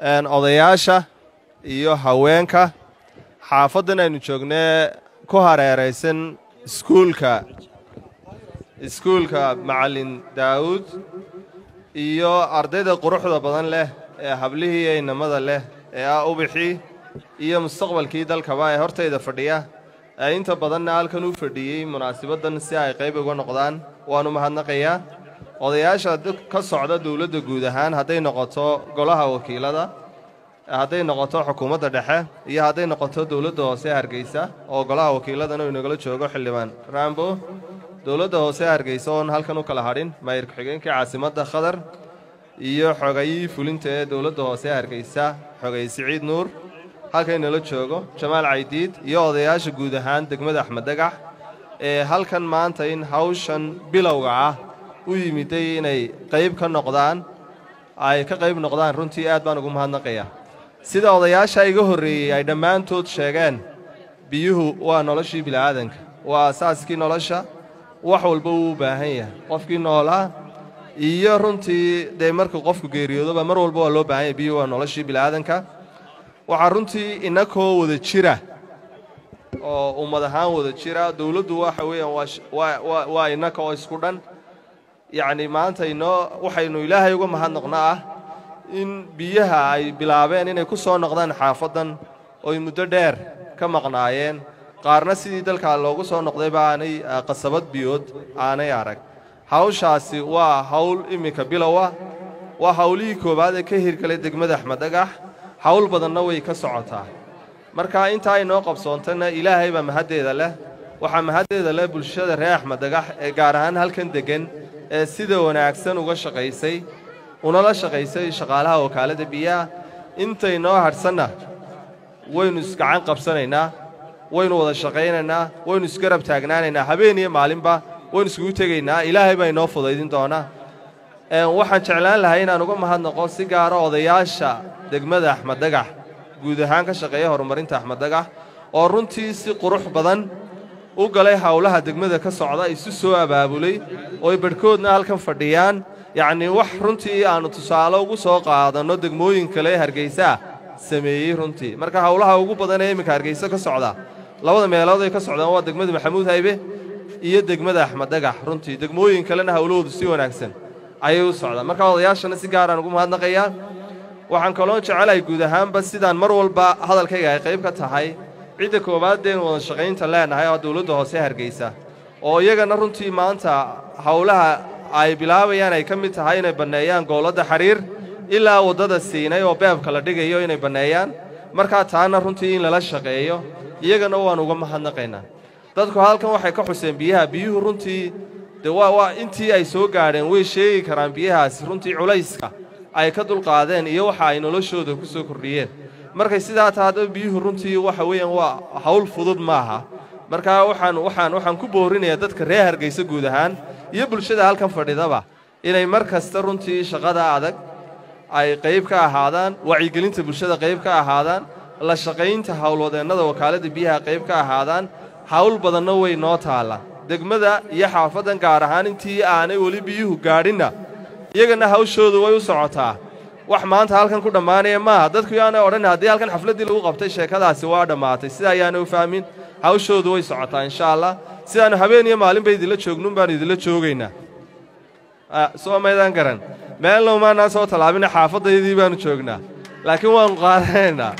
odayaasha iyo haweenka xaafadan aynu joognee ku hareeraysan iskuulka macallin daawud iyo ardayda quruxda badan leh ee hablihii iyo inamada leh ee ubixii iyo mustaqbalkii dalkaba ee hortayda fadhiya inta badanna halkan u fadhiyey munaasabaddan si ay qayb uga noqdaan waanu mahadnaqayaa odayaasha ka socda dawladda guud ahaan hadday noqoto golaha wakiilada hadday noqoto xukuumadda dhexe iyo hadday noqoto dawladda hoose Hargeysa oo golaha wakiiladana uu nagala joogo xildhibaan Rambo dawladda hoose Hargeysa oo halkan u kala hadhin maayir ku-xigeenka caasimadda Khadar iyo xogayii fulinta ee dawladda hoose Hargeysa xogay Siciid Nuur halkan nala joogo Jamaal Caydiid iyo odayaasha guud ahaan degmada Axmed Dagax ee halkan maanta in hawshan bilowga ah u yimiday inay qayb ka noqdaan runtii aad baan ugu mahadnaqayaa sida odayaasha iga horreeyay ay dhammaantood sheegeen biyuhu waa noloshii bilaadanka waa asaaskii nolosha wax walba uu baahan yahay qofkii noolaa iyo runtii markuu qofku geeriyoodo mar walba waa loo baahan yahay biyuhu waa noloshii bilaadanka waxa runtii inakoo wada jira oo ummad ahaan wada jira dawladdu waxa weeyaan waa inaka oo isku dhan yacni maanta waxaynu ilaahay uga mahadnaqnaa in biyaha ay bilaabeen inay ku soo noqdaan xaafadan oo muddo dheer ka maqnaayeen qaarna sidii dalka loogu soo noqday baanay qasabad biyood aanay arag hawshaasi waa hawl imika bilowa waa hawlihii koobaad ee ka hirgalay degmada Axmed Dagax hawl badanna way ka socotaa marka inta ay noo qabsoontana ilaahay baa mahaddeeda leh waxa mahaddeeda leh bulshada reer Axmed Dagax ee gaar ahaan halkan degan ee sida wanaagsan uga shaqaysay unala shaqaysay shaqaalaha wakaalada biyaha intay noo harsanna waynu isgacan qabsanaynaa waynu wada shaqaynaynaa waynu isgarab taagnaanaynaa habeen iyo maalinba waynu isugu tegaynaa ilaahay baa inoo fudaydin doonaa waxaan jeclaan lahaa inaan uga mahadnaqo si gaara odayaasha degmada Axmed Dagax guud ahaan ka shaqeeya horumarinta Axmed Dagax oo runtii si qurux badan u galay hawlaha degmada ka socda isu soo abaabulay oo barkoodna halkan fadhiyaan yacni wax runtii aanu tusaale ugu soo qaadano degmooyin kale Hargeysa sameeyay runtii marka hawlaha ugu badan ee imika Hargeysa ka socda labada meelood ay ka socdaan waa degmada Maxamuud Haybe iyo degmada Axmed Dagax runtii degmooyin kalena hawlahoodu si wanaagsan ayay u socdaan marka odayaashana si gaar ah ugu mahadnaqayaa waxaan kaloo jecelahay guud ahaanba sidaan mar walba hadalkayga ay qayb ka tahay cidda koobaad ee wada shaqaynta leenahay oo dawladda hoose Hargeysa oo iyagana runtii maanta hawlaha ay bilaabayaan ay ka mid tahay inay baneeyaan goolada xariir ilaa wadada siinay oo beebka la dhigayo inay baneeyaan marka taana runtii in lala shaqeeyo iyagana waan uga mahadnaqaynaa dadku halkan waxay ka xuseen biyuhu runtii waa intii ay soo gaadheen way sheegi karaan biyahaas runtii culayska ay ka dulqaadeen iyo waxa ay noloshooda ku soo kordhiyeen markay sidaa tahay biyuhu runtii waxa weeyaan waa hawl fudud maaha marka waxaan ku boorinayaa dadka reer Hargeysa guud ahaan iyo bulshada halkan fadhidaba inay mar kasta runtii shaqada adag ay qayb ka ahaadaan wacyigelinta bulshada qayb ka ahaadaan la shaqaynta hawlwadeennada wakaalada biyaha qayb ka ahaadaan hawl badanna way noo taala degmada iyo xaafadan gaar ahaan intii aanay wali biyuhu gaadhinna iyagana hawshoodu way u socotaa wax maanta halkan ku dhamaanaya maaha dadku yaanay odhan haddii halkan xafladii lagu qabtay sheekadaasi waa dhammaatay sida ayaanay u fahmin hawshoodu way socotaa insha Allah sidaanu habeen iyo maalin bay idinla joognun baan idinla joogaynaa soo maydaan garan meel loomaanaa soo talaabina xaafadaydii baanu joognaa laakiin waan qaadanaynaa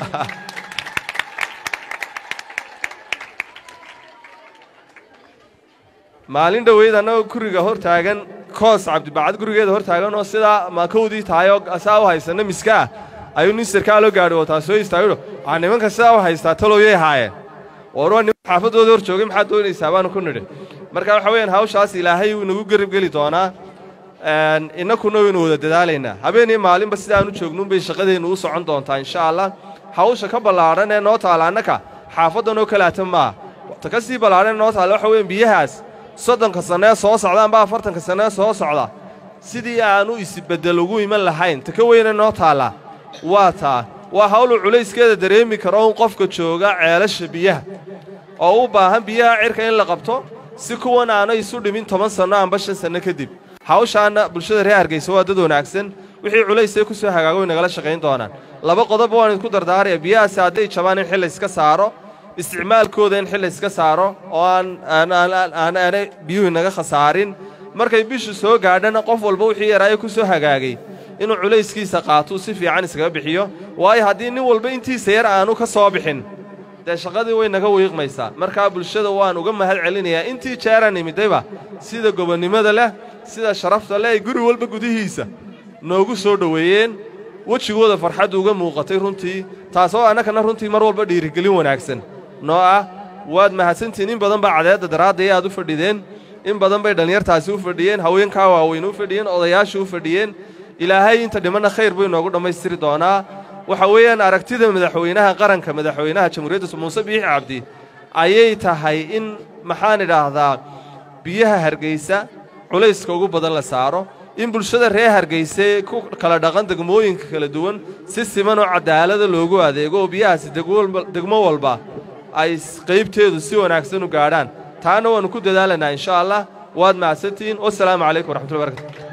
maalin dhaweyd annagoo guriga hor taagan koos cabdibacad gurigeeda hor taagan oo sidaa maakowdii tahay oo asaa u haysana miska ayuu nin sarkaal oo gaadhi wataa soo istaagay nimanka sidaa u haystaa talooyay haayeen waa niman xaafadooda hor joogay maxaad doonaysaa baanu ku nidhi marka waxa weeyaan hawshaas ilaahay uu nagu garab geli doonaa innakuna waynu wada dadaalaynaa habeen iyo maalinba sidaanu joognuun bay shaqadeennu u socon doontaa insha Allah hawsha ka ballaaran ee noo taala annaka xaafadan oo kalaata maaha ta ka sii ballaaran noo taala waxa weeyaan biyahaas 30 sano soo socdaan baa 40 sano soo socda sidii aanu isbedel ugu iman lahayn ta ka weyn noo taala waa hawl culayskeeda dareemi karo qofka jooga ceelasha biyaha oo u baahan biyaha cirka in la qabto si kuwan aanay isu dhimin 10 sano amba 5 sano kadib hawshaana bulshada reer Hargeysa waa dad wanaagsan wixii culays ay ku soo hagaago nagala shaqayn doonaan laba qodob waan isku dardaaraya biyahaas hadday jabaan in xil iska saaro isticmaalkooda in xil iska saaro oo aan biyuhu naga khasaarin markay bishu soo gaadhana qof walba wixii yaraayo ku soo hagaagay inuu culayskiisa qaato si fiican iskaga bixiyo waayo haddii nin walba intiisa yar aanu ka soo bixin dee shaqadii way naga wiiqmaysaa markaa bulshada waan uga mahad celinayaa intii jeeraan imidayba sida gobonnimada leh sida sharafta leh ay guri walba gudihiisa noogu soo dhoweeyeen wejigooda farxaddu uga muuqatay runtii taasoo annagana runtii mar walba dhiirigelin wanaagsan noo ah waad mahadsantihiin in badan baa cadeedda daraadday aad u fadhideen in badan bay dhallinyartaasi u fadhiyeen haweenkaa waaweyn u fadhiyeen odayaashii u fadhiyeen ilaahay inta dhimanna khayr buu inoogu dhammaystiri doonaa waxa weeyaan aragtida madaxweynaha qaranka madaxweynaha jamhuuriyadda muuse biixi cabdi ayay tahay in maxaan idhaahdaa biyaha hargeysa culayska ugu badan la saaro in bulshada reer hargeysa ku kala dhaqan degmooyinka kala duwan si siman oo cadaalada loogu adeego oo biyahaasi degmo walba ay qaybteedu si wanaagsan u gaadhaan taana waanu ku dadaalanaa insha allah waad mahadsantihiin wassalaamu calaykum waraxmatullahi wabarakatu